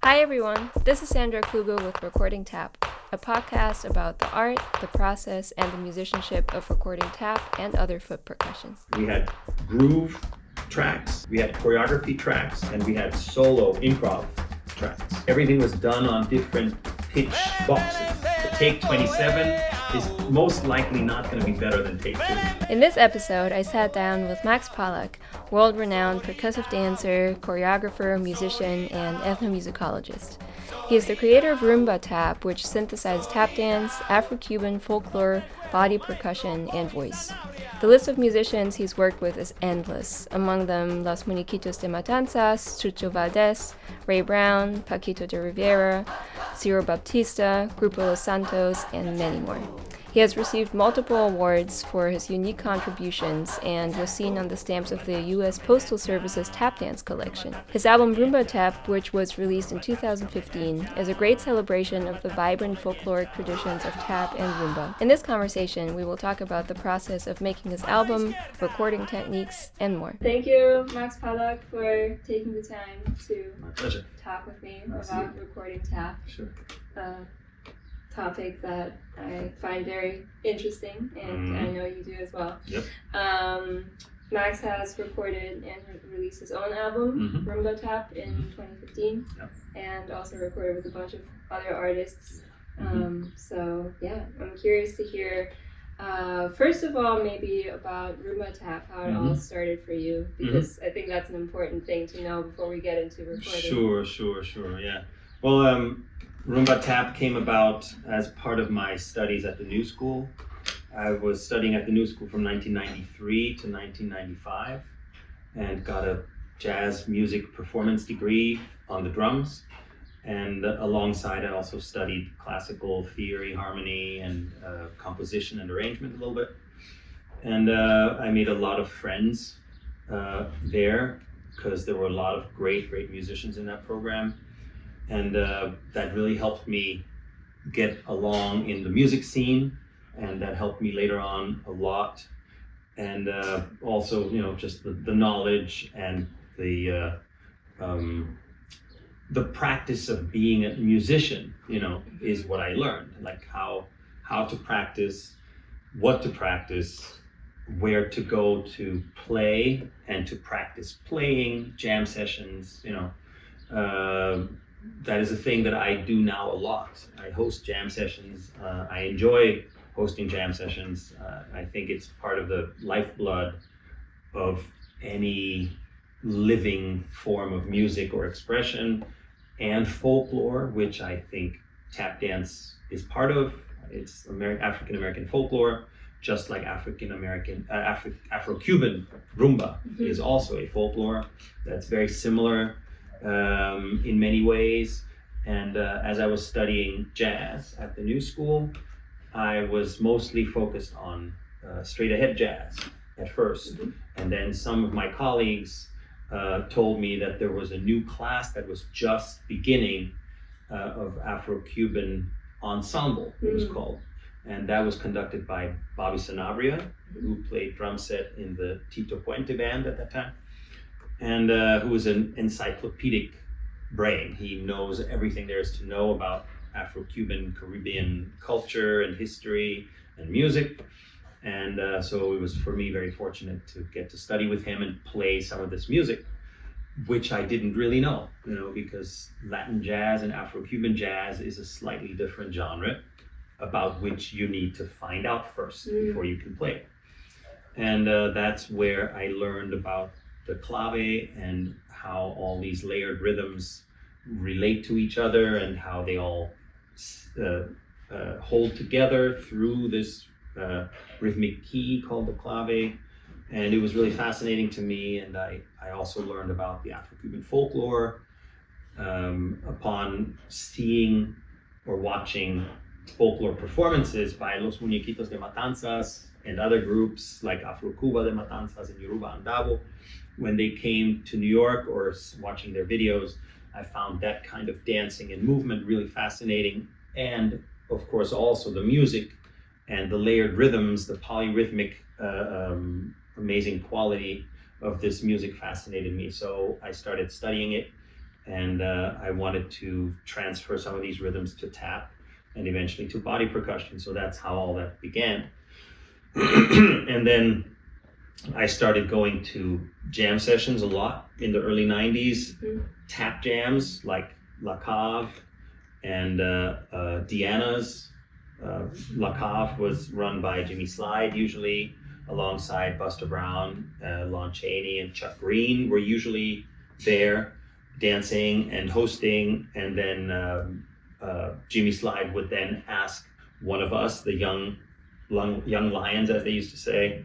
Hi everyone, this is Sandra Kluge with Recording Tap, a podcast about the art, the process, and the musicianship of recording tap and other foot percussion. We had groove tracks, we had choreography tracks, and we had solo improv tracks. Everything was done on different pitch boxes. The take 27 is most likely not going to be better than take 2. In this episode, I sat down with Max Pollak, world-renowned percussive dancer, choreographer, musician, and ethnomusicologist. He is the creator of Rumbatap, which synthesizes tap dance, Afro-Cuban folklore, body percussion, and voice. The list of musicians he's worked with is endless, among them Los Muñequitos de Matanzas, Chucho Valdés, Ray Brown, Paquito de Rivera, Ciro Baptista, Grupo Los Santos, and many more. He has received multiple awards for his unique contributions and was seen on the stamps of the U.S. Postal Service's tap dance collection. His album Rumbatap, which was released in 2015, is a great celebration of the vibrant folkloric traditions of tap and rumba. In this conversation, we will talk about the process of making his album, recording techniques, and more. Thank you, Max Pollak, for taking the time to talk with me about recording tap. Sure. Topic that I find very interesting, and I know you do as well. Yep. Max has recorded and released his own album, Rumbatap, in 2015, and also recorded with a bunch of other artists. So yeah, I'm curious to hear, first of all, maybe about Rumbatap, how it all started for you, because I think that's an important thing to know before we get into recording. Sure, yeah. Well, Rumbatap came about as part of my studies at the New School. I was studying at the New School from 1993 to 1995 and got a jazz music performance degree on the drums. And alongside, I also studied classical theory, harmony, and composition and arrangement a little bit. And I made a lot of friends there because there were a lot of great musicians in that program. And that really helped me get along in the music scene, and that helped me later on a lot. And also, just the knowledge and the practice of being a musician, is what I learned. Like how to practice, what to practice, where to go to play and to practice playing, jam sessions, that is a thing that I do now a lot. I host jam sessions. I enjoy hosting jam sessions. I think it's part of the lifeblood of any living form of music or expression, and folklore, which I think tap dance is part of. It's African American folklore, just like Afro-Cuban rumba is also a folklore that's very similar in many ways. And as I was studying jazz at the New School, I was mostly focused on straight ahead jazz at first. And then some of my colleagues told me that there was a new class that was just beginning of Afro-Cuban ensemble, it was called. And that was conducted by Bobby Sanabria, who played drum set in the Tito Puente band at that time. And who was an encyclopedic brain. He knows everything there is to know about Afro-Cuban Caribbean culture and history and music. And so it was, for me, very fortunate to get to study with him and play some of this music, which I didn't really know, because Latin jazz and Afro-Cuban jazz is a slightly different genre about which you need to find out first before you can play. And that's where I learned about the clave and how all these layered rhythms relate to each other and how they all hold together through this rhythmic key called the clave. And it was really fascinating to me. And I also learned about the Afro-Cuban folklore upon seeing or watching folklore performances by Los Muñequitos de Matanzas and other groups like Afro-Cuba de Matanzas and Yoruba and Dabo. When they came to New York or watching their videos, I found that kind of dancing and movement really fascinating. And of course, also the music and the layered rhythms, the polyrhythmic, amazing quality of this music fascinated me. So I started studying it and I wanted to transfer some of these rhythms to tap and eventually to body percussion. So that's how all that began. And then I started going to jam sessions a lot in the early 90s, tap jams like La Cave and Diana's. La Cave was run by Jimmy Slide usually, alongside Buster Brown, Lon Chaney, and Chuck Green were usually there dancing and hosting. And then Jimmy Slide would then ask one of us, the young lions, as they used to say,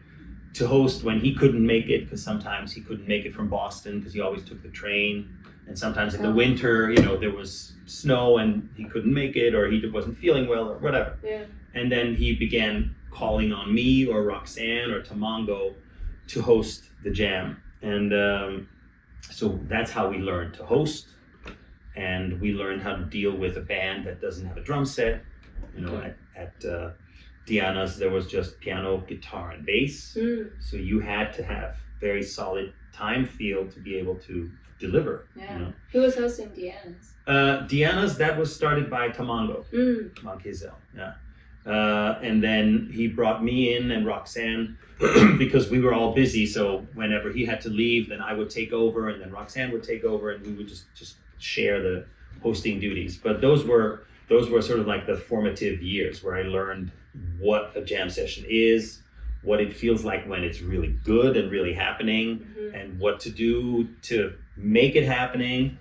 to host when he couldn't make it, because sometimes he couldn't make it from Boston because he always took the train. And sometimes in the winter, there was snow and he couldn't make it, or he wasn't feeling well or whatever. Yeah. And then he began calling on me or Roxanne or Tamango to host the jam. And so that's how we learned to host. And we learned how to deal with a band that doesn't have a drum set. At Diana's, there was just piano, guitar, and bass. So you had to have very solid time feel to be able to deliver. Yeah. Who was hosting Diana's? Diana's, that was started by Tamango, Mankizel. Yeah. And then he brought me in and Roxanne because we were all busy. So whenever he had to leave, then I would take over, and then Roxanne would take over, and we would just share the hosting duties. But those were sort of like the formative years where I learned what a jam session is, what it feels like when it's really good and really happening, and what to do to make it happening,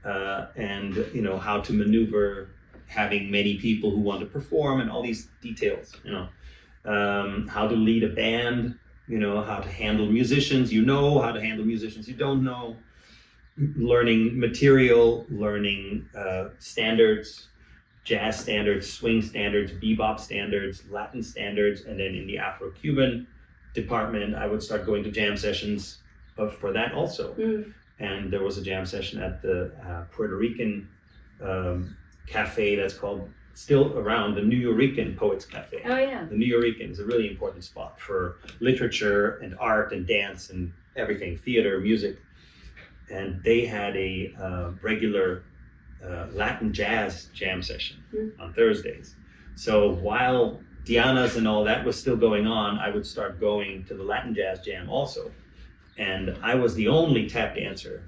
and how to maneuver having many people who want to perform and all these details, how to lead a band, how to handle musicians, how to handle musicians you don't know, learning material, learning standards, jazz standards, swing standards, bebop standards, Latin standards. And then in the Afro-Cuban department, I would start going to jam sessions for that also. And there was a jam session at the Puerto Rican cafe that's called, still around, the New Yorican Poets Cafe. Oh yeah. The New Yorican is a really important spot for literature and art and dance and everything, theater, music. And they had a regular Latin jazz jam session on Thursdays. So while Diana's and all that was still going on, I would start going to the Latin jazz jam also. And I was the only tap dancer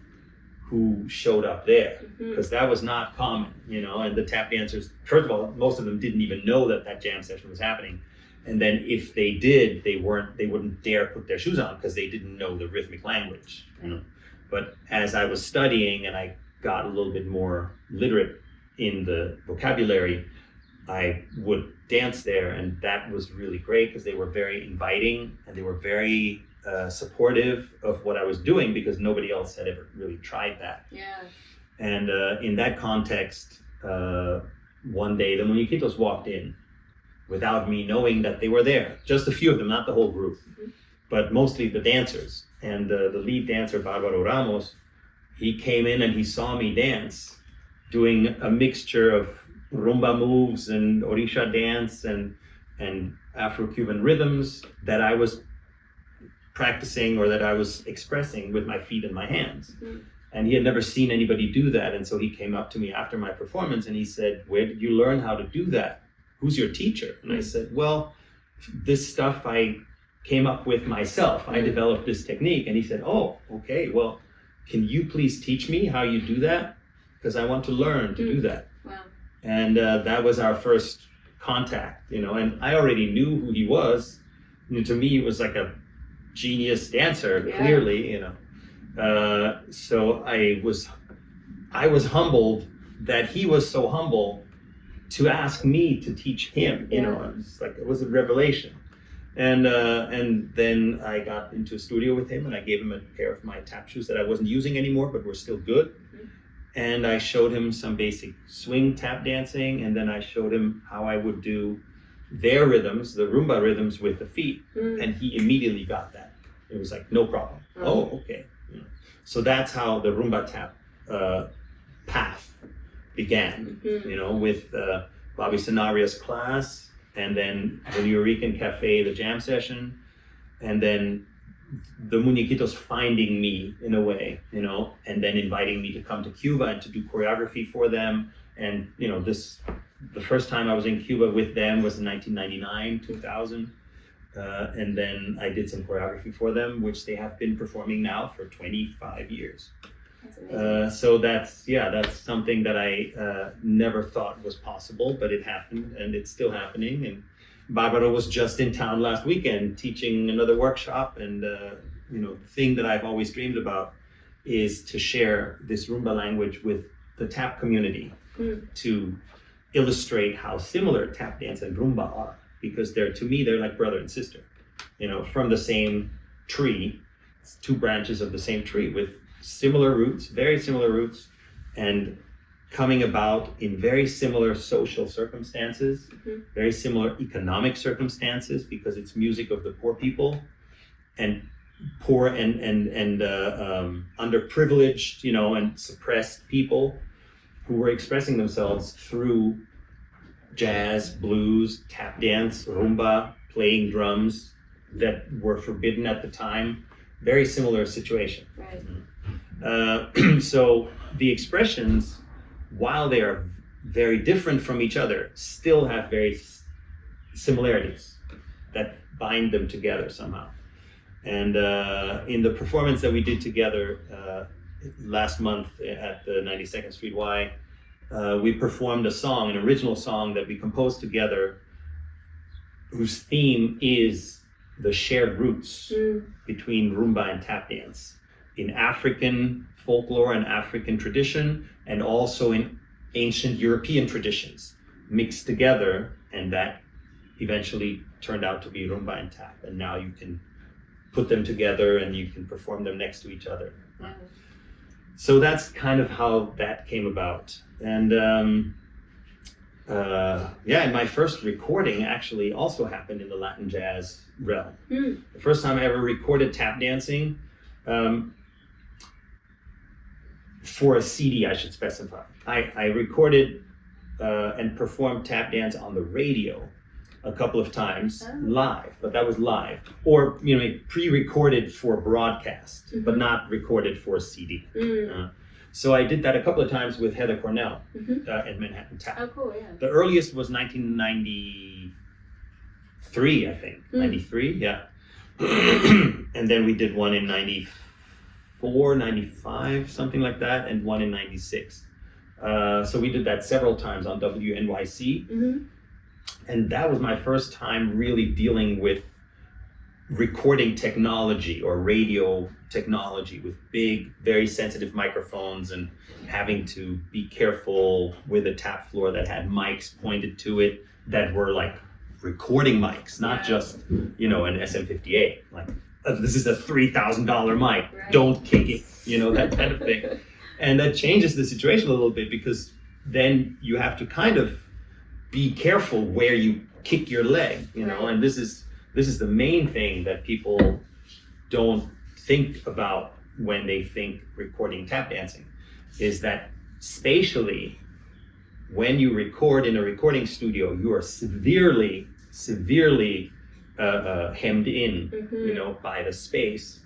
who showed up there, because that was not common, and the tap dancers, first of all, most of them didn't even know that jam session was happening. And then if they did, they wouldn't dare put their shoes on because they didn't know the rhythmic language, But as I was studying and I got a little bit more literate in the vocabulary, I would dance there, and that was really great because they were very inviting and they were very supportive of what I was doing, because nobody else had ever really tried that. Yeah. And in that context, one day the Muñequitos walked in without me knowing that they were there. Just a few of them, not the whole group, but mostly the dancers. And the lead dancer, Barbaro Ramos, he came in and he saw me dance, doing a mixture of rumba moves and orisha dance and Afro-Cuban rhythms that I was practicing or that I was expressing with my feet and my hands. And he had never seen anybody do that. And so he came up to me after my performance and he said, "Where did you learn how to do that? Who's your teacher?" And I said, "Well, this stuff I came up with myself. I developed this technique." And he said, "Oh, okay, well, can you please teach me how you do that? Because I want to learn to do that." Wow. And that was our first contact, and I already knew who he was. To me, he was like a genius dancer, clearly, so I was humbled that he was so humble to ask me to teach him. It was a revelation. And then I got into a studio with him, and I gave him a pair of my tap shoes that I wasn't using anymore, but were still good. And I showed him some basic swing tap dancing, and then I showed him how I would do their rhythms, the rumba rhythms, with the feet. And he immediately got that. It was like, no problem. Oh, okay. So that's how the Rumbatap path began, with Bobby Sanabria's class, and then the New Yorican Cafe, the jam session, and then the muñequitos finding me in a way, and then inviting me to come to Cuba and to do choreography for them. And the first time I was in Cuba with them was in 1999, 2000. And then I did some choreography for them, which they have been performing now for 25 years. That's amazing. So that's something that I never thought was possible, but it happened, and it's still happening. And Barbara was just in town last weekend teaching another workshop, and the thing that I've always dreamed about is to share this Rumba language with the tap community to illustrate how similar tap dance and Rumba are, because to me they're like brother and sister, from the same tree. It's two branches of the same tree with similar roots, very similar roots, and coming about in very similar social circumstances, very similar economic circumstances, because it's music of the poor people and poor and underprivileged, and suppressed people who were expressing themselves through jazz, blues, tap dance, rumba, playing drums that were forbidden at the time. Very similar situation. Right. So the expressions, while they are very different from each other, still have very similarities that bind them together somehow. And in the performance that we did together last month at the 92nd Street Y, we performed an original song that we composed together, whose theme is the shared roots between rumba and tap dance in African folklore and African tradition, and also in ancient European traditions mixed together, and that eventually turned out to be rumba and tap. And now you can put them together and you can perform them next to each other. Wow. So that's kind of how that came about. And and my first recording actually also happened in the Latin jazz realm. The first time I ever recorded tap dancing, for a CD, I should specify. I recorded and performed tap dance on the radio a couple of times live, but that was live. Or, pre-recorded for broadcast, but not recorded for a CD. So I did that a couple of times with Heather Cornell at Manhattan Tap. Oh, cool, yeah. The earliest was 1993, I think. 93, yeah. And then we did one in 94, 95, something like that, and one in 96. So we did that several times on WNYC. And that was my first time really dealing with recording technology or radio technology with big, very sensitive microphones, and having to be careful with a tap floor that had mics pointed to it that were like recording mics, not just, an SM58. Like, this is a $3,000 mic, don't kick it, that kind of thing. And that changes the situation a little bit, because then you have to kind of be careful where you kick your leg, and this is the main thing that people don't think about when they think recording tap dancing, is that spatially, when you record in a recording studio, you are severely hemmed in, by the space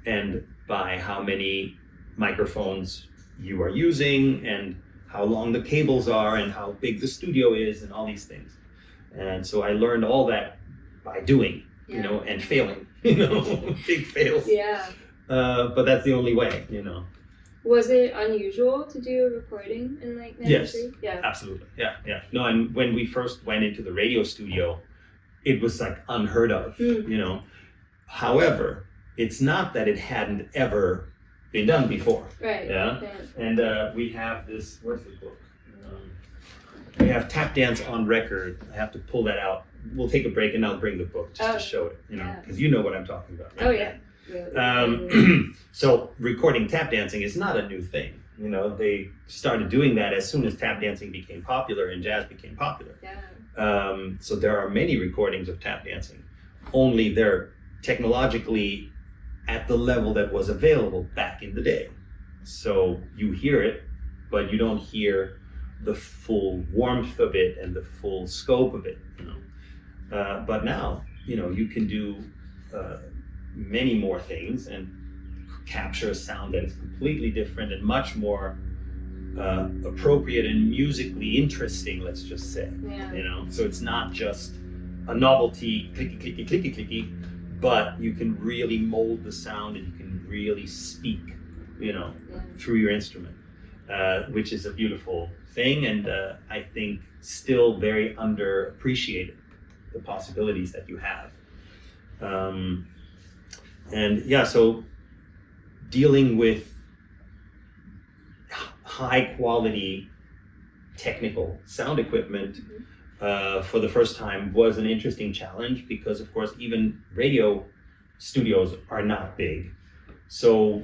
and by how many microphones you are using, and how long the cables are, and how big the studio is, and all these things. And so I learned all that by doing, and failing, big fails. Yeah. But that's the only way, Was it unusual to do a recording in like 93? Yes. Yeah. Absolutely. Yeah. No, and when we first went into the radio studio, it was like unheard of, However, it's not that it hadn't ever been done before. Right. Yeah. And we have this, where's the book? We have Tap Dance on Record. I have to pull that out. We'll take a break and I'll bring the book just to show it, because you know what I'm talking about. Right? Oh, yeah. Really. So recording tap dancing is not a new thing. They started doing that as soon as tap dancing became popular and jazz became popular. Yeah. So there are many recordings of tap dancing, only they're technologically at the level that was available back in the day. So you hear it, but you don't hear the full warmth of it and the full scope of it. But now, you can do many more things and capture a sound that is completely different and much more appropriate and musically interesting, let's just say. So it's not just a novelty, clicky, clicky, clicky, clicky, but you can really mold the sound and you can really speak, through your instrument, which is a beautiful thing, and I think still very underappreciated, the possibilities that you have. So dealing with high quality technical sound equipment for the first time was an interesting challenge, because of course even radio studios are not big. So,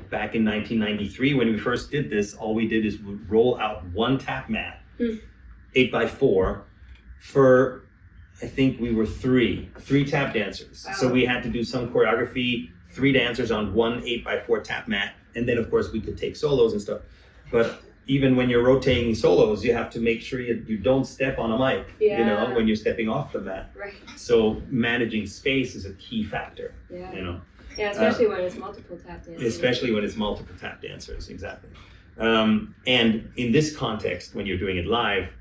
back in 1993 when we first did this, all we did is roll out one tap mat, 8x4, for, I think we were three tap dancers. Wow. So we had to do some choreography, 3 dancers on one 8x4 tap mat, and then of course we could take solos and stuff. But even when you're rotating solos, you have to make sure you don't step on a mic, when you're stepping off the mat. Right. So managing space is a key factor, Yeah, especially when it's multiple tap dancers. Especially when it's multiple tap dancers, exactly. And in this context, when you're doing it live,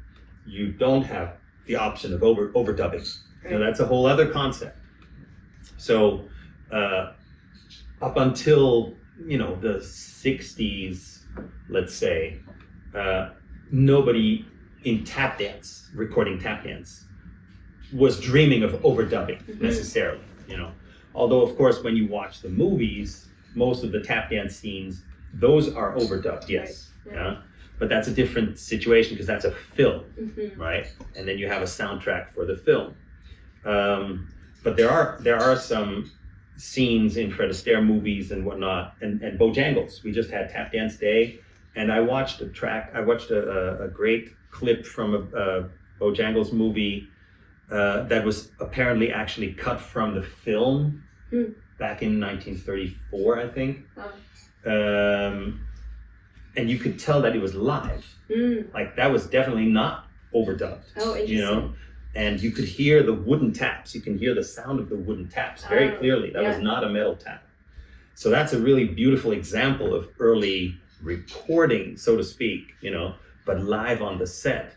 you don't have the option of overdubbing. Right. That's a whole other concept. So up until, the 60s, let's say, nobody in tap dance, recording tap dance, was dreaming of overdubbing necessarily, Although, of course, when you watch the movies, most of the tap dance scenes, those are overdubbed, yes. Right. Yeah. But that's a different situation because that's a film, right? And then you have a soundtrack for the film. But there are some scenes in Fred Astaire movies and whatnot, and Bojangles. We just had Tap Dance Day, and I watched a great clip from a Bojangles movie that was apparently actually cut from the film back in 1934, I think. And you could tell that it was live. Like that was definitely not overdubbed. Oh, interesting. And you could hear the wooden taps. You can hear the sound of the wooden taps very clearly. That was not a metal tap. So that's a really beautiful example of early recording, so to speak, but live on the set.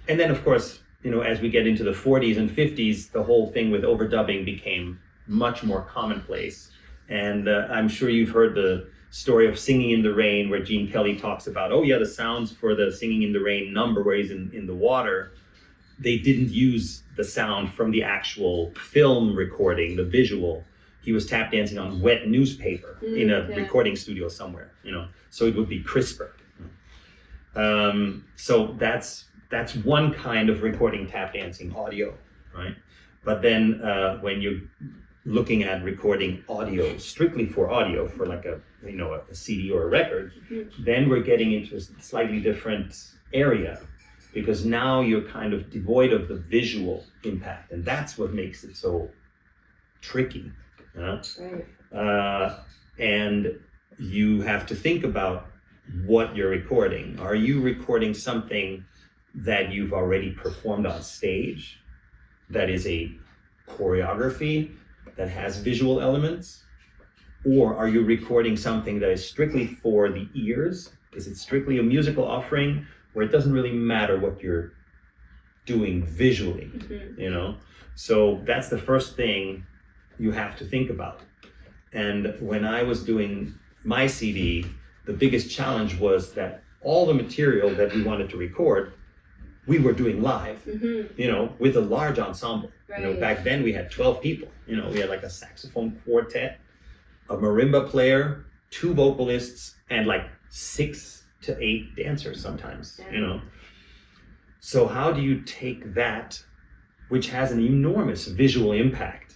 And then of course, as we get into the 40s and 50s, the whole thing with overdubbing became much more commonplace. And I'm sure you've heard the story of Singing in the Rain, where Gene Kelly talks about, the sounds for the Singing in the Rain number where he's in the water, they didn't use the sound from the actual film recording, the visual. He was tap dancing on wet newspaper in a recording studio somewhere, so it would be crisper. So that's one kind of recording tap dancing audio, right? But then when you're looking at recording audio, strictly for audio, for like a CD or a record, then we're getting into a slightly different area, because now you're kind of devoid of the visual impact, and that's what makes it so tricky. Right. And you have to think about what you're recording. Are you recording something that you've already performed on stage, that is a choreography that has visual elements? Or are you recording something that is strictly for the ears? Is it strictly a musical offering where it doesn't really matter what you're doing visually, So that's the first thing you have to think about. And when I was doing my CD, the biggest challenge was that all the material that we wanted to record, we were doing live, with a large ensemble. Right. Back then we had 12 people. We had like a saxophone quartet, a marimba player, 2 vocalists, and like 6 to 8 dancers sometimes, So how do you take that, which has an enormous visual impact,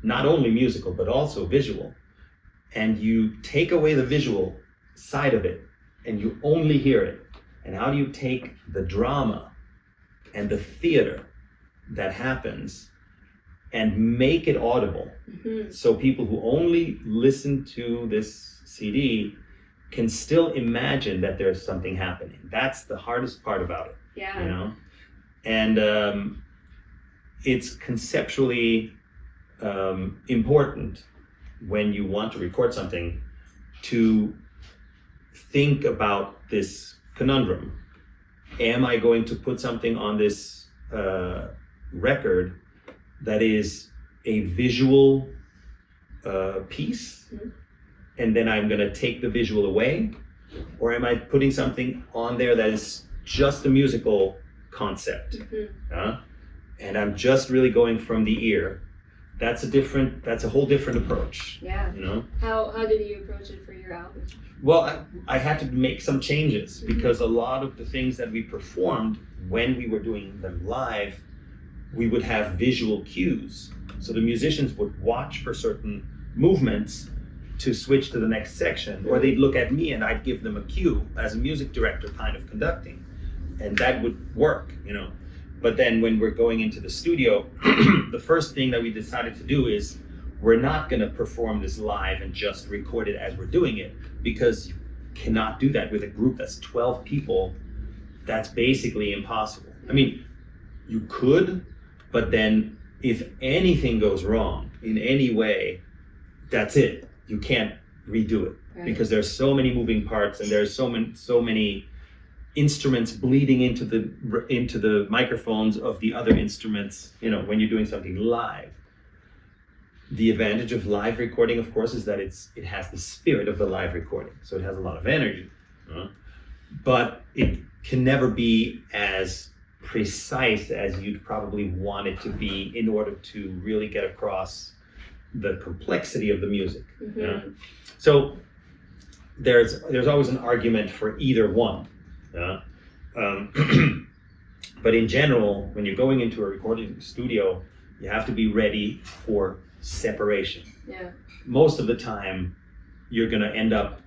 not only musical, but also visual, and you take away the visual side of it, and you only hear it? And how do you take the drama and the theater that happens and make it audible, so people who only listen to this CD can still imagine that there's something happening? That's the hardest part about it. And it's conceptually important when you want to record something to think about this conundrum. Am I going to put something on this record that is a visual piece, and then I'm going to take the visual away? Or am I putting something on there that is just a musical concept? And I'm just really going from the ear. That's a whole different approach. Yeah. You know? How did you approach it for your album? Well, I had to make some changes because a lot of the things that we performed when we were doing them live, we would have visual cues. So the musicians would watch for certain movements to switch to the next section, or they'd look at me and I'd give them a cue as a music director kind of conducting, and that would work, you know. But then when we're going into the studio, the first thing that we decided to do is we're not going to perform this live and just record it as we're doing it, because you cannot do that with a group that's 12 people. That's basically impossible. I mean, you could, but then if anything goes wrong in any way, that's it. You can't redo it, because there's so many moving parts and there's so many instruments bleeding into the microphones of the other instruments, you know, when you're doing something live. The advantage of live recording, of course, is that it has the spirit of the live recording, so it has a lot of energy, but it can never be as precise as you'd probably want it to be in order to really get across the complexity of the music. So there's always an argument for either one. But in general, when you're going into a recording studio, you have to be ready for separation. Most of the time, you're going to end up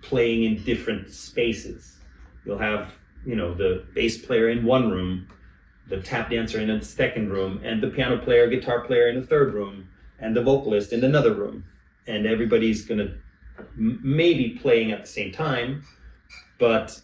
playing in different spaces. You'll have, you know, the bass player in one room, the tap dancer in a second room, and the piano player, guitar player in the third room, and the vocalist in another room. And everybody's going to maybe playing at the same time, but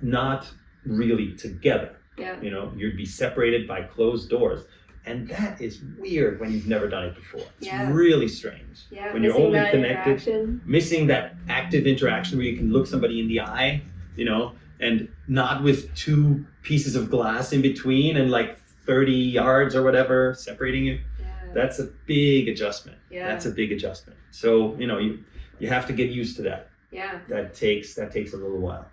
not really together. You know, you'd be separated by closed doors. And that is weird when you've never done it before. It's really strange. When you're only connected, missing that active interaction where you can look somebody in the eye, you know, and not with two pieces of glass in between and like 30 yards or whatever separating you. That's a big adjustment. That's a big adjustment. So, you know, you have to get used to that. That takes a little while.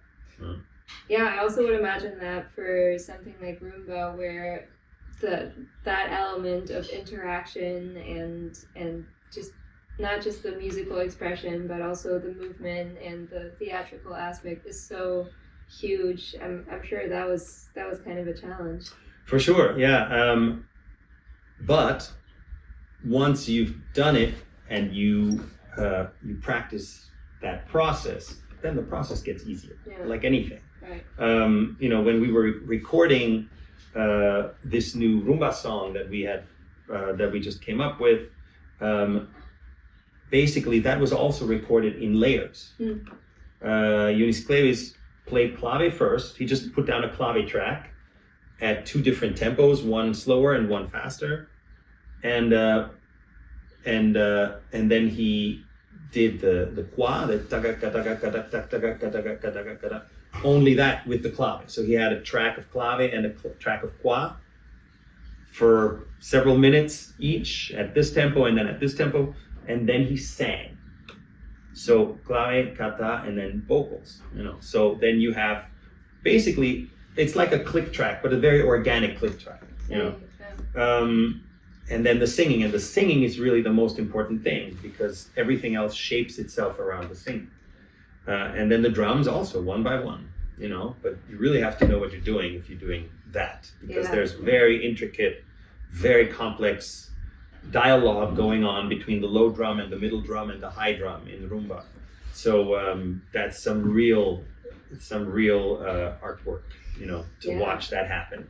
I also would imagine that for something like Rumba, where that element of interaction and just not just the musical expression, but also the movement and the theatrical aspect is so huge. I'm sure that was kind of a challenge. For sure, but once you've done it and you practice that process, then the process gets easier, like anything. You know, when we were recording this new rumba song that we just came up with, basically that was also recorded in layers. Eunice Cleves played clave first. He just put down a clave track at two different tempos, one slower and one faster, and then he did the qua, the only that with the clave. So he had a track of clave and a track of qua for several minutes each at this tempo and then at this tempo, and then he sang. So clave, kata, and then vocals, you know. So then you have basically, it's like a click track, but a very organic click track, you know. And then the singing is really the most important thing, because everything else shapes itself around the singing. And then the drums also, one by one, you know, but you really have to know what you're doing if you're doing that, because there's very intricate, very complex dialogue going on between the low drum and the middle drum and the high drum in rumba. So that's some real artwork, you know, to watch that happen.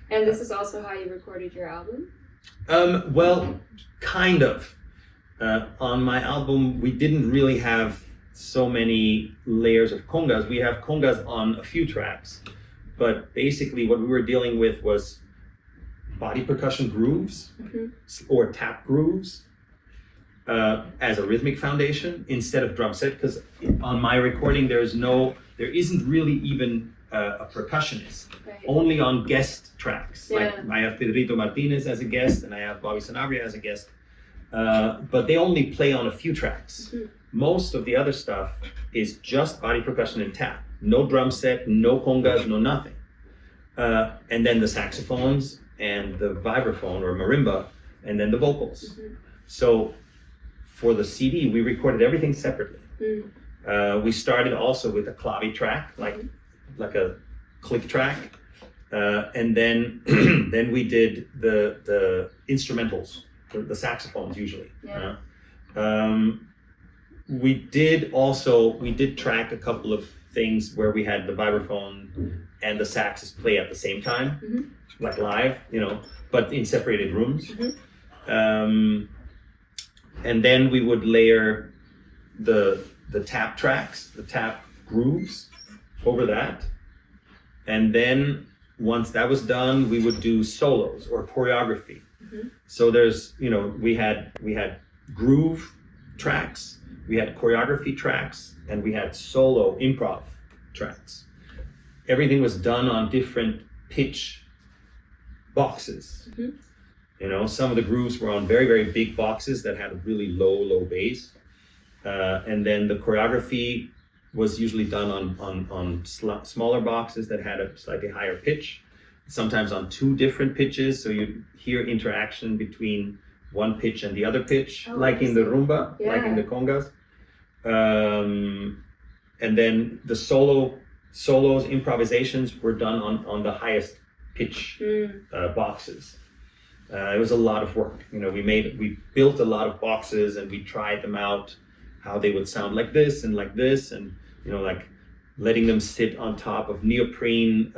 And this is also how you recorded your album? Well, kind of. On my album, we didn't really have so many layers of congas. We have congas on a few tracks, but basically what we were dealing with was body percussion grooves or tap grooves, as a rhythmic foundation instead of drum set, because on my recording there isn't really even a percussionist. Right. Only on guest tracks. Yeah. Like I have Pedrito Martinez as a guest, and I have Bobby Sanabria as a guest. But they only play on a few tracks. Mm-hmm. Most of the other stuff is just body percussion and tap. No drum set, no congas, no nothing. And then the saxophones and the vibraphone or marimba, and then the vocals. Mm-hmm. So for the CD, we recorded everything separately. Mm. We started also with a clavi track, like a click track, and then then we did the instrumentals, the saxophones usually. Yeah. We did track a couple of things where we had the vibraphone and the saxes play at the same time, Mm-hmm. like live, but in separated rooms. Mm-hmm. And then we would layer the tap tracks, the tap grooves over that. And then once that was done, we would do solos or choreography. Mm-hmm. So there's, we had groove tracks, we had choreography tracks, and we had solo improv tracks. Everything was done on different pitch boxes. Mm-hmm. Some of the grooves were on very, very big boxes that had a really low bass. And then the choreography was usually done on smaller boxes that had a slightly higher pitch, sometimes on two different pitches. So you hear interaction between one pitch and the other pitch, like in the rumba, like in the congas. And then the solos, improvisations were done on the highest pitch boxes. It was a lot of work. We built a lot of boxes and we tried them out, how they would sound like this, and like letting them sit on top of neoprene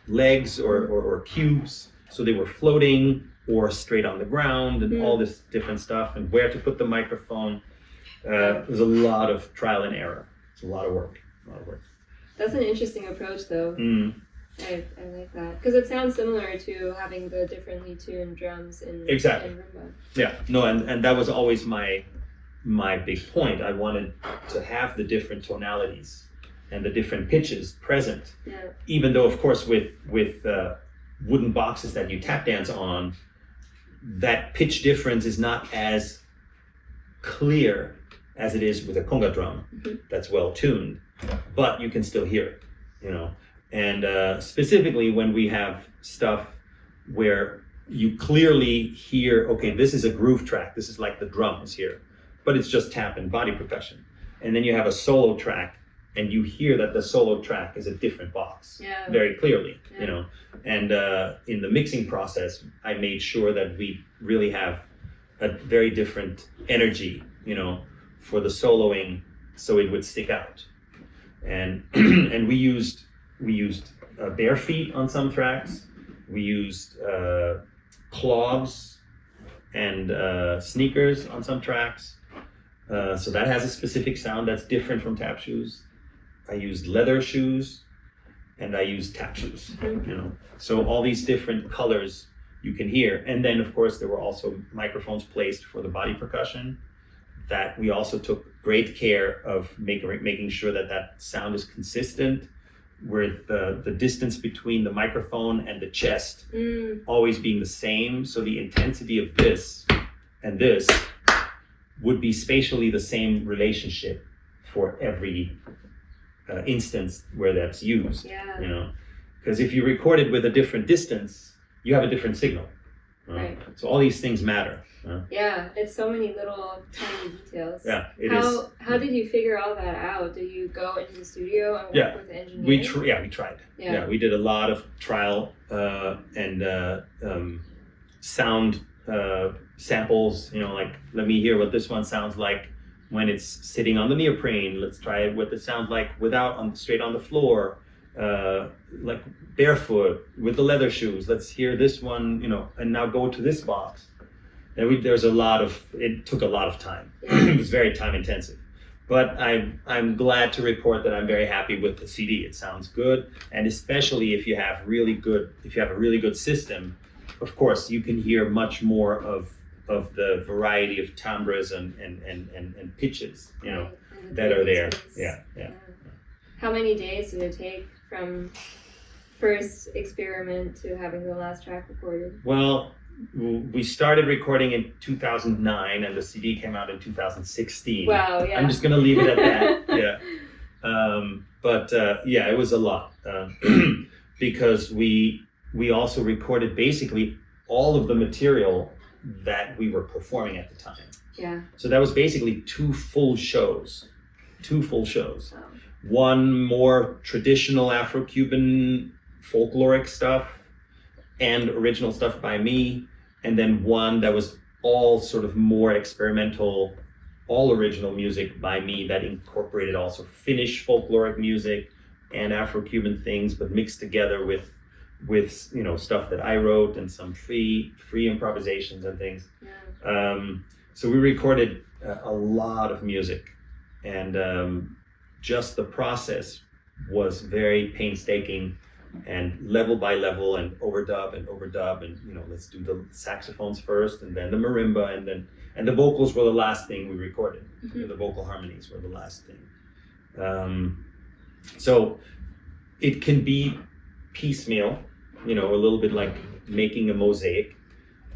legs or cubes, so they were floating or straight on the ground, and all this different stuff, and where to put the microphone. It was a lot of trial and error. It's a lot of work. That's an interesting approach, though. I like that, because it sounds similar to having the differently tuned drums in rumba. Yeah, no, and that was always my big point. I wanted to have the different tonalities and the different pitches present. Yeah. Even though, of course, with wooden boxes that you tap dance on, that pitch difference is not as clear as it is with a conga drum that's well tuned, but you can still hear it, And specifically when we have stuff where you clearly hear, okay, this is a groove track, this is like the drums here, but it's just tap and body percussion. And then you have a solo track and you hear that the solo track is a different box very clearly, And in the mixing process, I made sure that we really have a very different energy, for the soloing, so it would stick out. And and we used bare feet on some tracks. We used clogs and sneakers on some tracks. So that has a specific sound that's different from tap shoes. I used leather shoes and I used tap shoes, So all these different colors you can hear. And then, of course, there were also microphones placed for the body percussion that we also took great care of making sure that sound is consistent, with the distance between the microphone and the chest always being the same. So the intensity of this and this would be spatially the same relationship for every instance where that's used. Because if you record it with a different distance, you have a different signal. Right. So all these things matter. Yeah, it's so many little tiny details. Yeah, How did you figure all that out? Did you go into the studio and work with the engineer? We tried. Yeah, we did a lot of trial and sound samples. Like, let me hear what this one sounds like when it's sitting on the neoprene. Let's try what it sounds like straight on the floor. Like barefoot with the leather shoes. Let's hear this one, and now go to this box. And it took a lot of time. It was very time intensive. But I'm glad to report that I'm very happy with the CD. It sounds good, and especially if you have a really good system, of course you can hear much more of of the variety of timbres and pitches, you know, And that are there. differences. Yeah. How many days did it take from first experiment to having the last track recorded? Well, we started recording in 2009 and the CD came out in 2016. Wow, yeah. I'm just going to leave it at that. Yeah. But it was a lot because we also recorded basically all of the material that we were performing at the time. Yeah. So that was basically two full shows. Wow. One more traditional Afro-Cuban folkloric stuff and original stuff by me, and then one that was all sort of more experimental, all original music by me that incorporated also Finnish folkloric music and Afro-Cuban things, but mixed together with you know, stuff that I wrote and some free improvisations and things. Yeah. So we recorded a lot of music, and just the process was very painstaking and level by level and overdub and you know, let's do the saxophones first and then the marimba and the vocals were the last thing we recorded. Mm-hmm. The vocal harmonies were the last thing. So it can be piecemeal, you know, a little bit like making a mosaic,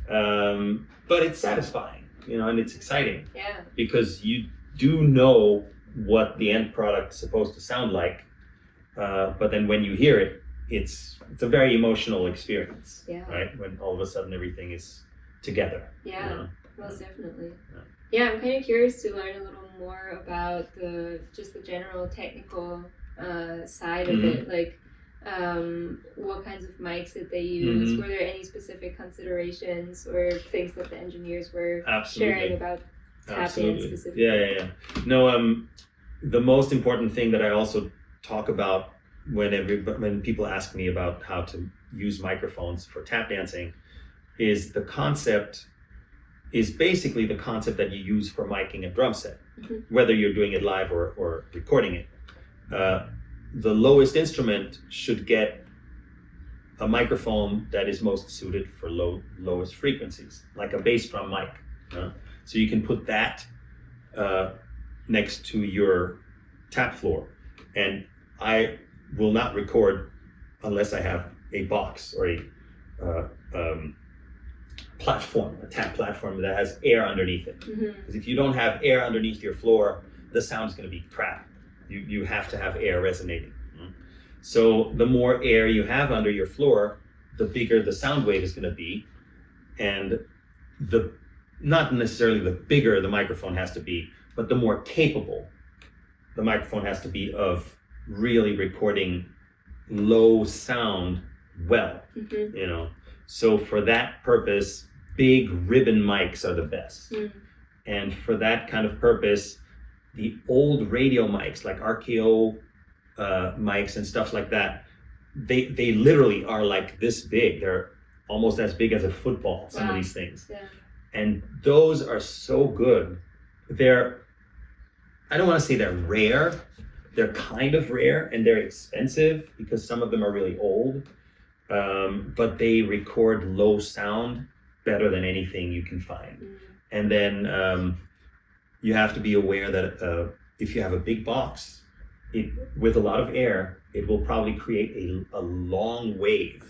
but it's satisfying, you know, and it's exciting. Yeah. Because you do know what the end product's supposed to sound like, but then when you hear it, it's a very emotional experience, Yeah. right? When all of a sudden everything is together. Yeah. You know? Most definitely. Yeah. Yeah, I'm kind of curious to learn a little more about the general technical side of Mhm. it. Like, what kinds of mics did they use? Mhm. Were there any specific considerations or things that the engineers were Absolutely. sharing about tap dance Absolutely. specifically? Yeah. No, the most important thing that I also talk about when people ask me about how to use microphones for tap dancing is basically the concept that you use for miking a drum set, Mhm. whether you're doing it live or recording it. The lowest instrument should get a microphone that is most suited for lowest frequencies, like a bass drum mic. So you can put that next to your tap floor, and I will not record unless I have a box or a platform, a tap platform that has air underneath it. Mhm. Because if you don't have air underneath your floor, the sound's going to be crap. You have to have air resonating. So the more air you have under your floor, the bigger the sound wave is going to be, and not necessarily the bigger the microphone has to be, but the more capable the microphone has to be of really recording low sound well. Mhm. You know. So for that purpose, big ribbon mics are the best. Mm. And for that kind of purpose, the old radio mics like RKO mics and stuff like that, they literally are like this big. They're almost as big as a football, some Wow. of these things. Yeah. And those are so good. I don't want to say they're rare. They're kind of rare and they're expensive because some of them are really old. But they record low sound better than anything you can find. Mm. And then you have to be aware that if you have a big box, with a lot of air, it will probably create a long wave.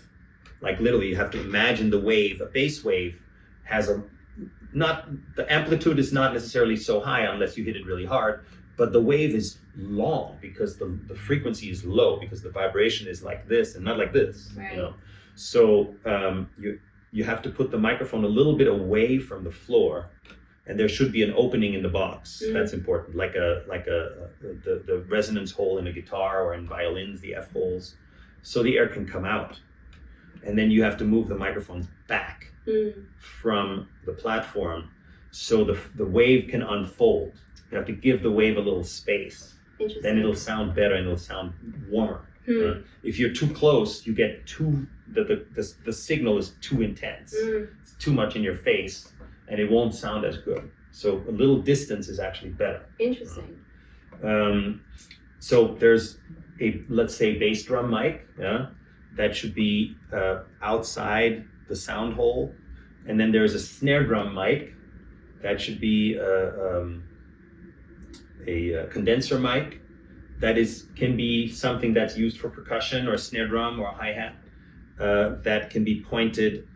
Like literally, you have to imagine the wave. A bass wave has the amplitude is not necessarily so high unless you hit it really hard, but the wave is long because the frequency is low because the vibration is like this and not like this. Right. You know? So you have to put the microphone a little bit away from the floor, and there should be an opening in the box. Mm. That's important, like the resonance hole in a guitar or in violins, the F holes, so the air can come out. And then you have to move the microphones back from the platform so the wave can unfold. You have to give the wave a little space. Interesting. Then it'll sound better and it'll sound warmer. Hmm. If you're too close, you get the signal is too intense. It's too much in your face, and it won't sound as good. So a little distance is actually better. Interesting. So there's let's say bass drum mic, that should be outside the sound hole, And then there's a snare drum mic. That should be a condenser mic. That can be something that's used for percussion or snare drum or hi-hat. That can be pointed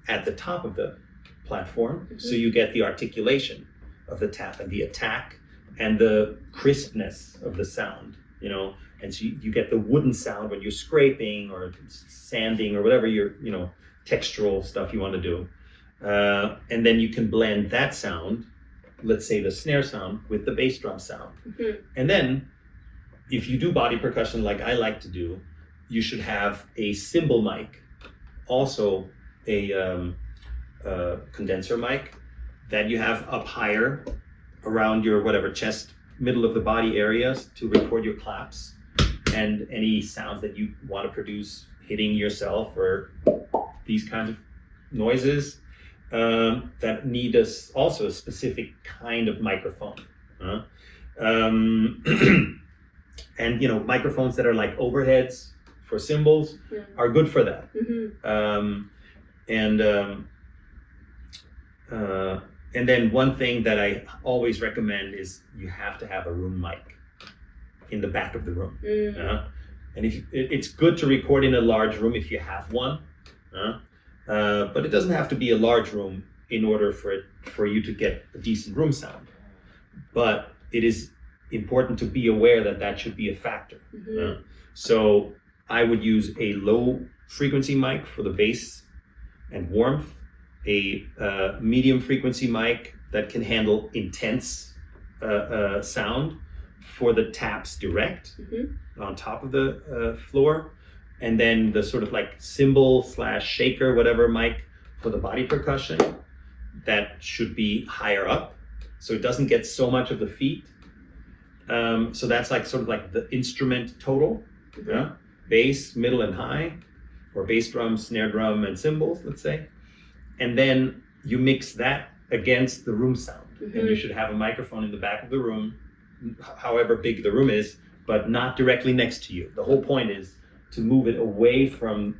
at the top of the platform, so you get the articulation of the tap and the attack and the crispness of the sound, and so you get the wooden sound when you're scraping or sanding or whatever your textural stuff you want to do, and then you can blend that sound, let's say the snare sound, with the bass drum sound. And then if you do body percussion like I like to do, you should have a cymbal mic, also a condenser mic that you have up higher around your whatever chest, middle of the body areas to record your claps and any sounds that you want to produce hitting yourself or these kinds of noises that need also a specific kind of microphone. And microphones that are like overheads for cymbals are good for that. And then one thing that I always recommend is you have to have a room mic in the back of the room. And it's good to record in a large room if you have one, but it doesn't have to be a large room in order for you to get a decent room sound. But it is important to be aware that should be a factor. So I would use a low frequency mic for the bass and warmth, a medium frequency mic that can handle intense sound for the taps direct on top of the floor, and then the sort of like cymbal / shaker, whatever mic for the body percussion that should be higher up, so it doesn't get so much of the feet. So that's like sort of like the instrument total, bass, middle, and high, or bass drum, snare drum, and cymbals, let's say. And then you mix that against the room sound. And you should have a microphone in the back of the room, however big the room is, but not directly next to you. The whole point is to move it away from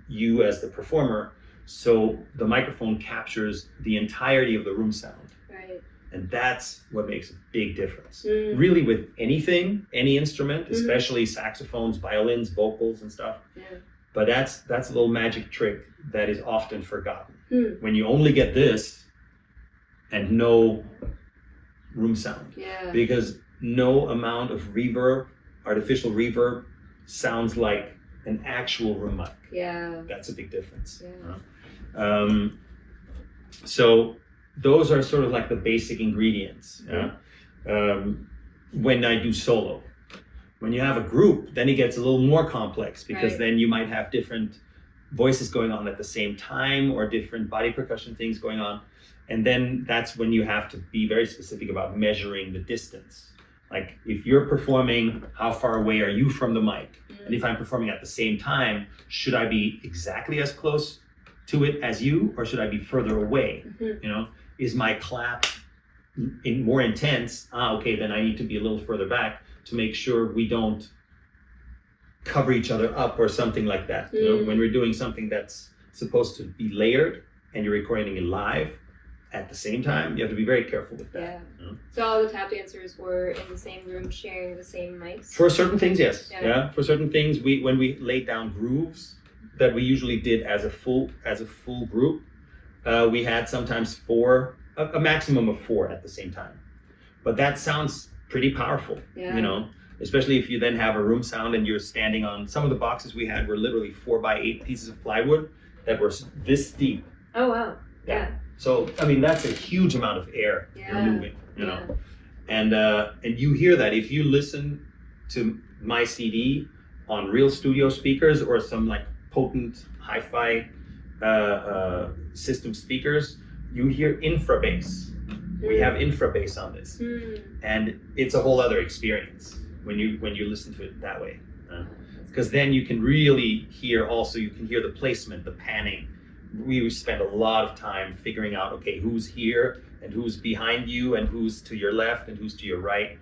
you as the performer, so the microphone captures the entirety of the room sound. Right. And that's what makes a big difference. Really, with anything, any instrument, especially saxophones, violins, vocals, and stuff. But that's a little magic trick that is often forgotten. When you only get this and no room sound. Because no amount of reverb, artificial reverb, sounds like an actual room mic. That's a big difference. So those are sort of like the basic ingredients. When I do solo. When you have a group, then it gets a little more complex, because then you might have different voices going on at the same time, or different body percussion things going on. And then that's when you have to be very specific about measuring the distance. Like if you're performing, how far away are you from the mic? And if I'm performing at the same time, should I be exactly as close to it as you, or should I be further away? Is my clap more intense? Okay, then I need to be a little further back to make sure we don't cover each other up or something like that. When we're doing something that's supposed to be layered and you're recording it live at the same time, you have to be very careful with that. So all the tap dancers were in the same room sharing the same mics? For certain things, yes. For certain things, when we laid down grooves that we usually did as a full group, we had sometimes a maximum of 4 at the same time. But that sounds pretty powerful, especially if you then have a room sound and you're standing on, some of the boxes we had were literally 4x8 pieces of plywood that were this deep. Oh, wow. Yeah. So, I mean, that's a huge amount of air you're moving, and you hear that if you listen to my CD on real studio speakers or some like potent hi-fi system speakers, you hear infra bass. We have infra bass on this, and it's a whole other experience when you listen to it that way, because then you can really hear. Also, you can hear the placement, the panning. We spend a lot of time figuring out, okay, who's here and who's behind you and who's to your left and who's to your right.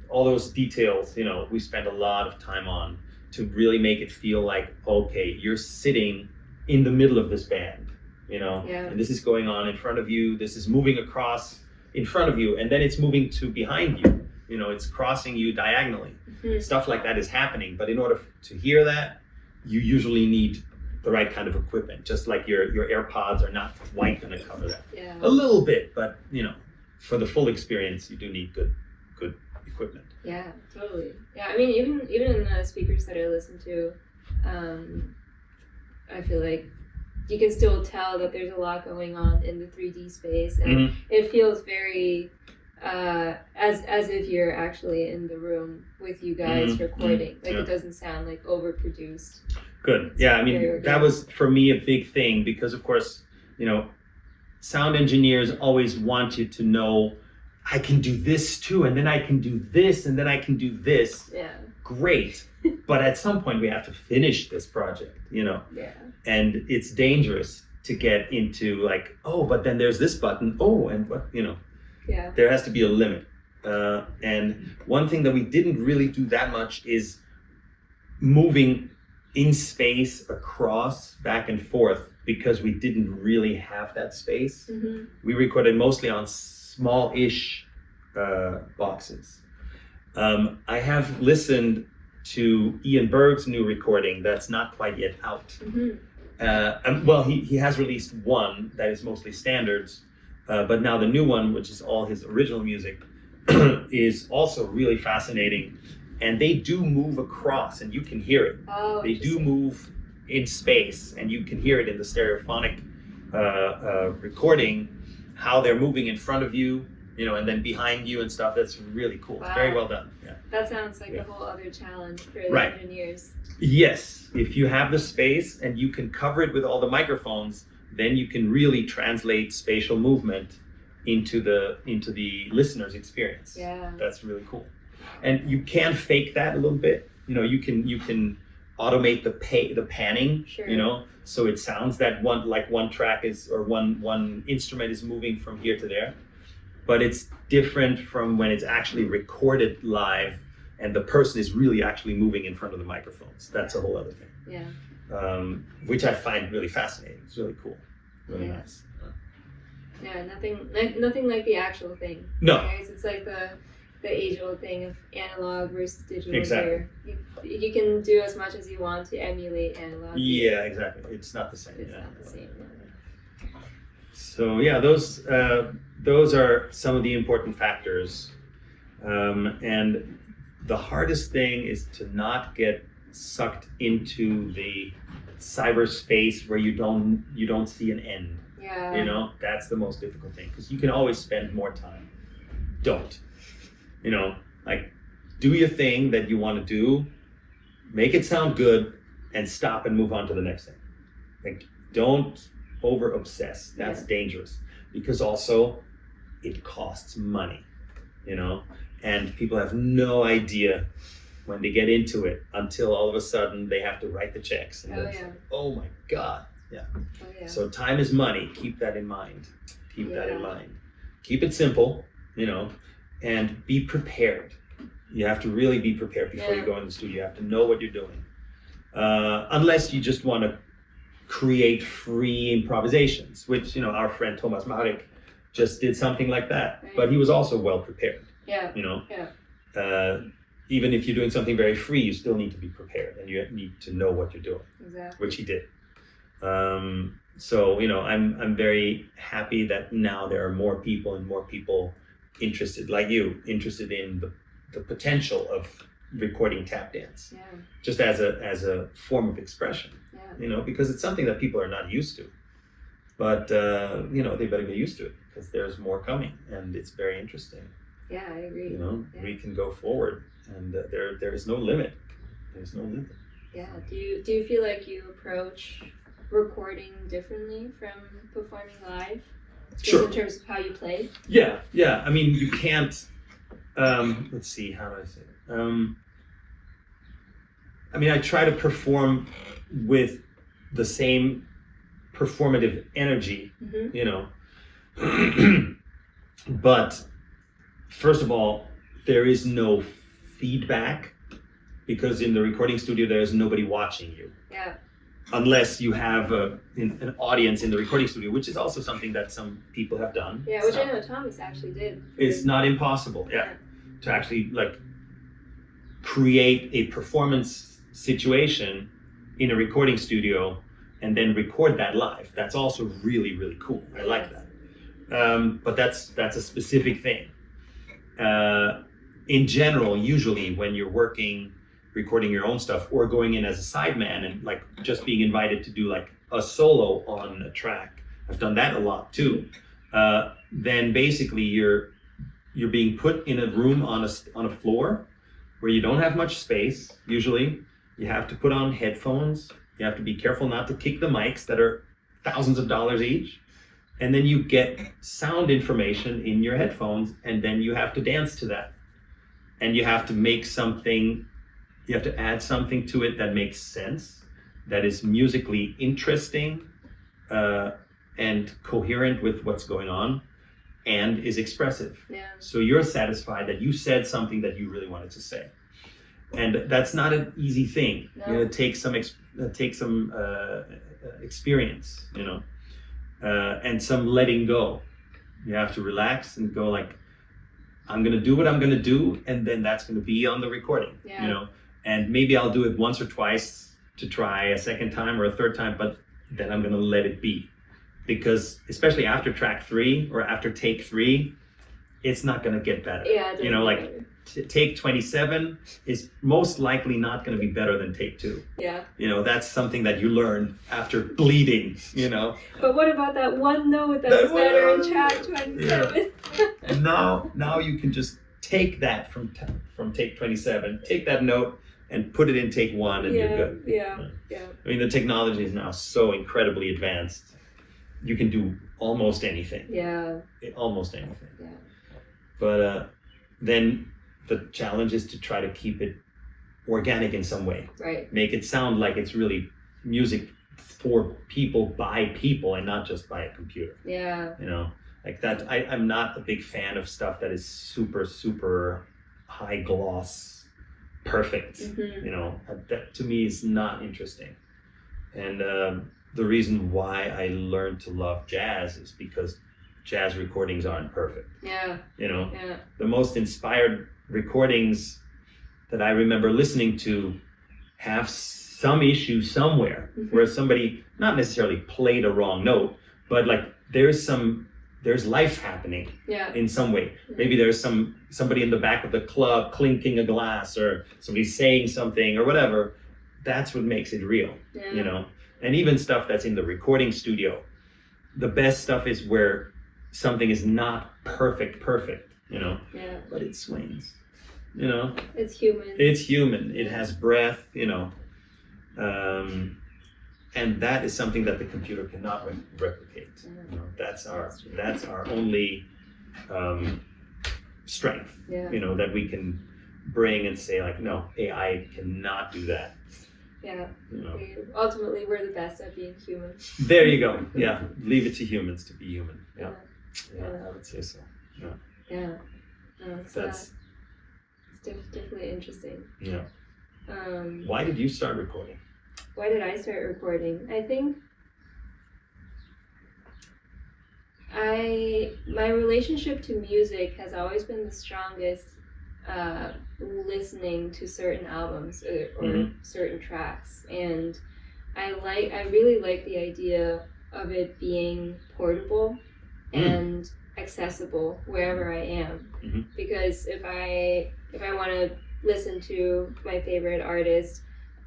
All those details, we spend a lot of time on to really make it feel like, okay, you're sitting in the middle of this band. you know, Yeah. and this is going on in front of you, this is moving across in front of you, and then it's moving to behind you, you know, it's crossing you diagonally. Stuff like that is happening, but in order to hear that, you usually need the right kind of equipment, just like your AirPods are not quite going to cover that. Yeah. A little bit, but you know, for the full experience, you do need good equipment. Yeah, totally. Yeah, I mean, even in the speakers that I listen to, I feel like you can still tell that there's a lot going on in the 3D space, and it feels very as if you're actually in the room with you guys recording. Like, it doesn't sound like overproduced. Good. Yeah, I mean, that was for me a big thing, because of course, you know, sound engineers always want you to know, I can do this too, and then I can do this, and then I can do this. Yeah. Great. But at some point we have to finish this project, you know? Yeah. And it's dangerous to get into like, oh, but then there's this button. Oh, and what, you know? Yeah. There has to be a limit. And one thing that we didn't really do that much is moving in space across, back and forth, because we didn't really have that space. We recorded mostly on small-ish boxes. I have listened to Ian Berg's new recording that's not quite yet out. Well, he has released one that is mostly standards, but now the new one, which is all his original music, is also really fascinating. And they do move across, and you can hear it. Oh, they do move in space, and you can hear it in the stereophonic recording, how they're moving in front of you, you know, and then behind you and stuff. That's really cool. Wow. It's very well done. Yeah. That sounds like a whole other challenge for the engineers. Yes, if you have the space and you can cover it with all the microphones, then you can really translate spatial movement into the listener's experience. Yeah. That's really cool. And you can fake that a little bit. You know, you can automate the panning, sure. You know, so it sounds that one track is, or one instrument is moving from here to there. But it's different from when it's actually recorded live and the person is really actually moving in front of the microphones. That's a whole other thing. Yeah. Which I find really fascinating. It's really cool. Really nice. Yeah, nothing like the actual thing. No. Guys. It's like the age-old thing of analog versus digital. Exactly. You can do as much as you want to emulate analog. Yeah, exactly. It's not the same. It's not the same. So yeah, those are some of the important factors. And the hardest thing is to not get sucked into the cyberspace where you don't see an end. Yeah. You know, that's the most difficult thing, because you can always spend more time. Don't. You know, like, do your thing that you want to do, make it sound good, and stop and move on to the next thing. Like, don't over obsess. That's dangerous, because also it costs money, you know, and people have no idea when they get into it until all of a sudden they have to write the checks. And oh my God. Yeah. Oh, yeah. So time is money. Keep that in mind. Keep that in mind. Keep it simple, you know, and be prepared. You have to really be prepared before you go in the studio. You have to know what you're doing. Unless you just want to create free improvisations, which, you know, our friend Thomas Marek just did something like that. Right. But he was also well prepared. Yeah. You know? Yeah. Even if you're doing something very free, you still need to be prepared, and you need to know what you're doing. Exactly. Which he did. So, you know, I'm very happy that now there are more people interested, like you, interested in the potential of recording tap dance, just as a form of expression, you know, because it's something that people are not used to, but you know, they better get used to it, because there's more coming, and it's very interesting. Yeah, I agree. You know, we can go forward, and there is no limit. There's no limit. Yeah. Do you feel like you approach recording differently from performing live? Just in terms of how you play? Yeah. I mean, you can't. Let's see. How do I say it? I mean, I try to perform with the same performative energy, you know. But first of all, there is no feedback, because in the recording studio there is nobody watching you. Yeah. unless you have an audience in the recording studio, which is also something that some people have done. Yeah, which I know Thomas actually did. It's not impossible, to actually like create a performance situation in a recording studio and then record that live. That's also really, really cool. I like that. But that's a specific thing. In general, usually when you're recording your own stuff or going in as a sideman and like just being invited to do like a solo on a track, I've done that a lot too. Then basically you're being put in a room on a floor where you don't have much space. Usually you have to put on headphones. You have to be careful not to kick the mics that are thousands of dollars each. And then you get sound information in your headphones, and then you have to dance to that. And you have to add something to it that makes sense, that is musically interesting and coherent with what's going on, and is expressive. Yeah. So you're satisfied that you said something that you really wanted to say. And that's not an easy thing. No. It takes some experience, and some letting go. You have to relax and go like, I'm gonna do what I'm gonna do, and then that's gonna be on the recording. And maybe I'll do it once or twice to try a second time or a third time, but then I'm gonna let it be. Because especially after track 3 or after take 3, it's not gonna get better. Yeah, take 27 is most likely not going to be better than take 2. Yeah. That's something that you learn after bleeding, But what about that one note that's better in track 27? Yeah. And now you can just take that from take 27, take that note and put it in take 1 and you're good. Yeah. I mean, the technology is now so incredibly advanced. You can do almost anything. Yeah. Almost anything. Yeah. But then the challenge is to try to keep it organic in some way. Right. Make it sound like it's really music for people by people and not just by a computer. Yeah. Like that. I'm not a big fan of stuff that is super, super high gloss, perfect. Mm-hmm. That to me is not interesting. And the reason why I learned to love jazz is because jazz recordings aren't perfect. Yeah. The most inspired recordings that I remember listening to have some issue somewhere where somebody not necessarily played a wrong note, but like there's life happening in some way. Maybe there's somebody in the back of the club clinking a glass or somebody saying something or whatever. That's what makes it real, And even stuff that's in the recording studio, the best stuff is where something is not perfect, but it swings, It's human. It's human. It has breath, and that is something that the computer cannot replicate. That's our only strength, that we can bring and say like, no, AI cannot do that. Yeah. Ultimately, we're the best at being human. There you go. Yeah. Leave it to humans to be human. Yeah. I would say so. Yeah. It's definitely interesting. Yeah. Why did you start recording? Why did I start recording? I think my relationship to music has always been the strongest listening to certain albums or certain tracks, and I really like the idea of it being portable and accessible wherever I am, because if I want to listen to my favorite artist,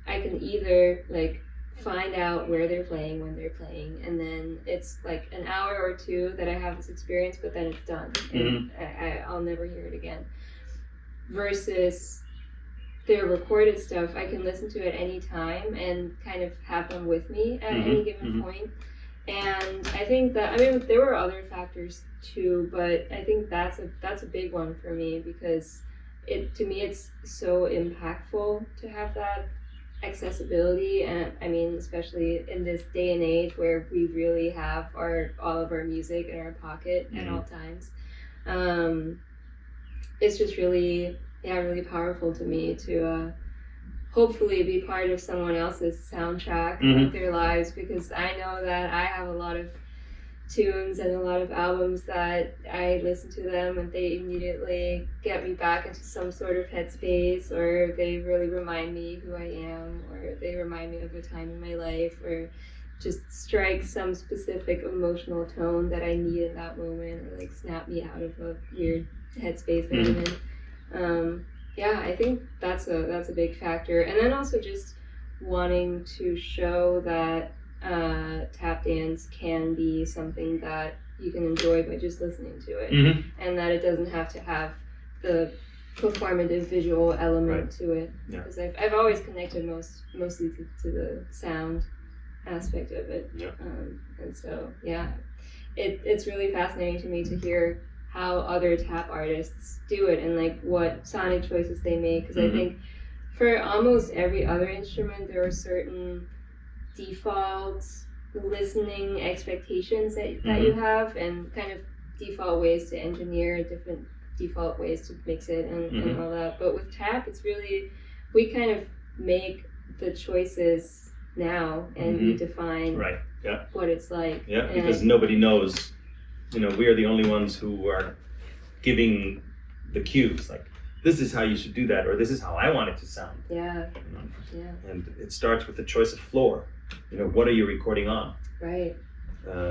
I can either like find out where they're playing, when they're playing, and then it's like an hour or two that I have this experience, but then it's done and I'll never hear it again. Versus their recorded stuff, I can listen to at any time and kind of have them with me at any given point. And I think that, there were other factors too, but I think that's a big one for me, because to me it's so impactful to have that accessibility, and especially in this day and age where we really have all of our music in our pocket at all times. It's just really powerful to me to hopefully be part of someone else's soundtrack of their lives, because I know that I have a lot of tunes and a lot of albums that I listen to them and they immediately get me back into some sort of headspace, or they really remind me who I am, or they remind me of a time in my life, or just strike some specific emotional tone that I need in that moment, or like snap me out of a weird headspace that I'm in. Yeah, I think that's a big factor. And then also just wanting to show that tap dance can be something that you can enjoy by just listening to it, and that it doesn't have to have the performative visual element to it. Because I've always connected mostly to the sound aspect of it. And so it's really fascinating to me to hear how other tap artists do it and like what sonic choices they make, because I think for almost every other instrument there are certain default listening expectations that you have, and kind of default ways to engineer, different default ways to mix it and all that. But with tap, it's really, we kind of make the choices now and we define what it's like. Because nobody knows, we are the only ones who are giving the cues, like this is how you should do that, or this is how I want it to sound. And it starts with the choice of floor. What are you recording on? Right.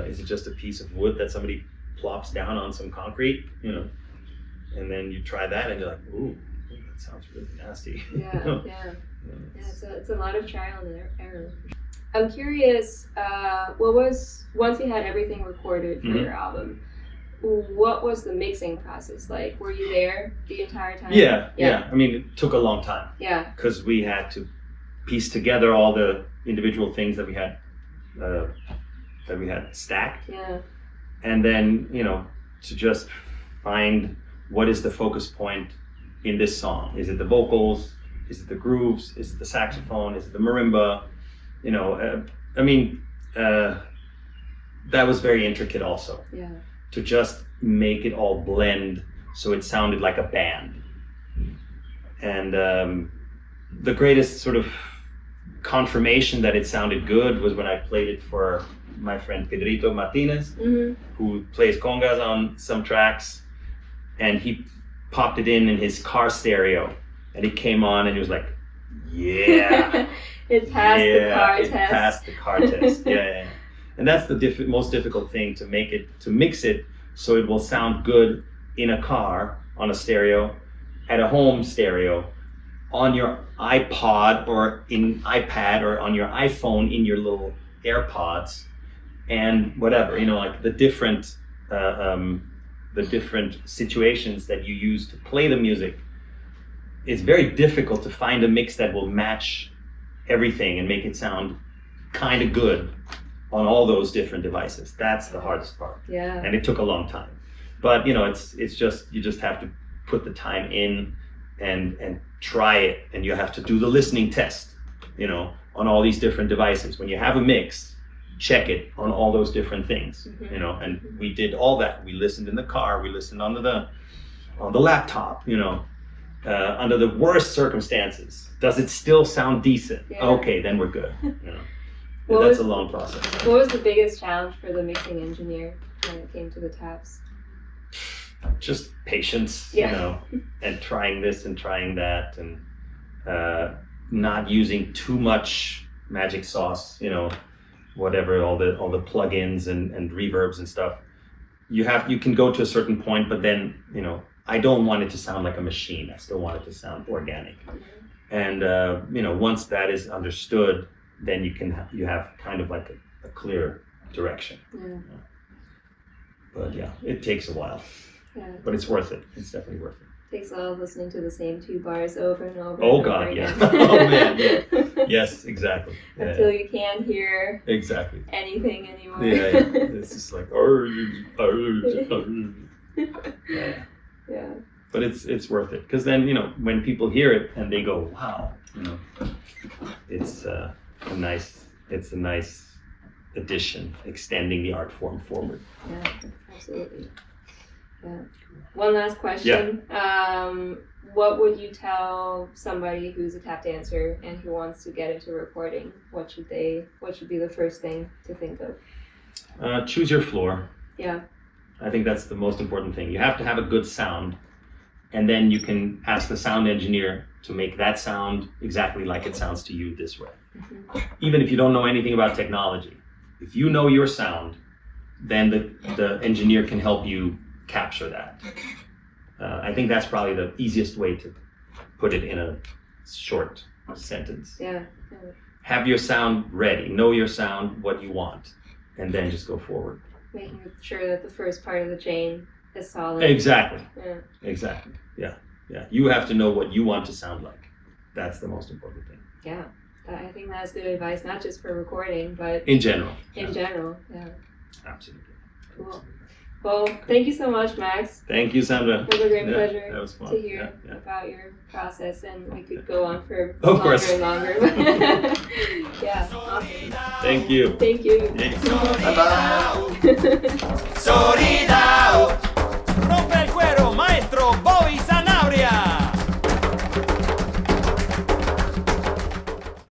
Is it just a piece of wood that somebody plops down on some concrete? And then you try that and you're like, ooh, that sounds really nasty. It's a lot of trial and error. I'm curious, once you had everything recorded for your album, what was the mixing process like? Were you there the entire time? Yeah. I mean, it took a long time. Because we had to piece together all the individual things that we had stacked. And then, to just find what is the focus point in this song. Is it the vocals? Is it the grooves? Is it the saxophone? Is it the marimba? That was very intricate also. To just make it all blend so it sounded like a band. And the greatest sort of confirmation that it sounded good was when I played it for my friend Pedrito Martinez, who plays congas on some tracks, and he popped it in his car stereo, and it came on, and he was like, it passed the car test. It passed the car test. And that's the most difficult thing, to mix it so it will sound good in a car on a stereo, at a home stereo, on your iPod or in iPad, or on your iPhone in your little AirPods, and whatever, like the different situations that you use to play the music. It's very difficult to find a mix that will match everything and make it sound kind of good on all those different devices. That's the hardest part. And it took a long time. But it's just, you just have to put the time in and try it, and you have to do the listening test, on all these different devices. When you have a mix, check it on all those different things, and we did all that. We listened in the car, we listened on the laptop, under the worst circumstances. Does it still sound decent? Okay, then we're good. That's a long process. What was the biggest challenge for the mixing engineer when it came to the taps? Just patience, and trying this and trying that, and not using too much magic sauce, whatever, all the plugins and reverbs and stuff. You can go to a certain point, but then, I don't want it to sound like a machine. I still want it to sound organic. And once that is understood, then you have kind of like a clear direction. But it takes a while. But it's worth it. It's definitely worth it. Takes all listening to the same two bars over and over. Oh God, again. Oh man, yes, exactly. Until you can't hear anything anymore. It's just like But it's worth it, because then when people hear it and they go, wow, it's a nice addition, extending the art form forward. Absolutely. Yeah. One last question. What would you tell somebody who's a tap dancer and who wants to get into recording? What should be the first thing to think of? Choose your floor. Yeah. I think that's the most important thing. You have to have a good sound, and then you can ask the sound engineer to make that sound exactly like it sounds to you this way. Mm-hmm. Even if you don't know anything about technology, if you know your sound, then the engineer can help you capture that. I think that's probably the easiest way to put it in a short sentence. Yeah. Have your sound ready. Know your sound, what you want, and then just go forward. Making sure that the first part of the chain is solid. Exactly. Yeah. Exactly. Yeah. You have to know what you want to sound like. That's the most important thing. Yeah. I think that's good advice, not just for recording, but in general. In general, yeah. Absolutely. Cool. Absolutely. Well, thank you so much, Max. Thank you, Sandra. It was a great pleasure that was fun. to hear about your process, and we could go on for of longer course. and longer. Yeah, awesome. Thank you. Thank you. Thanks. Bye-bye.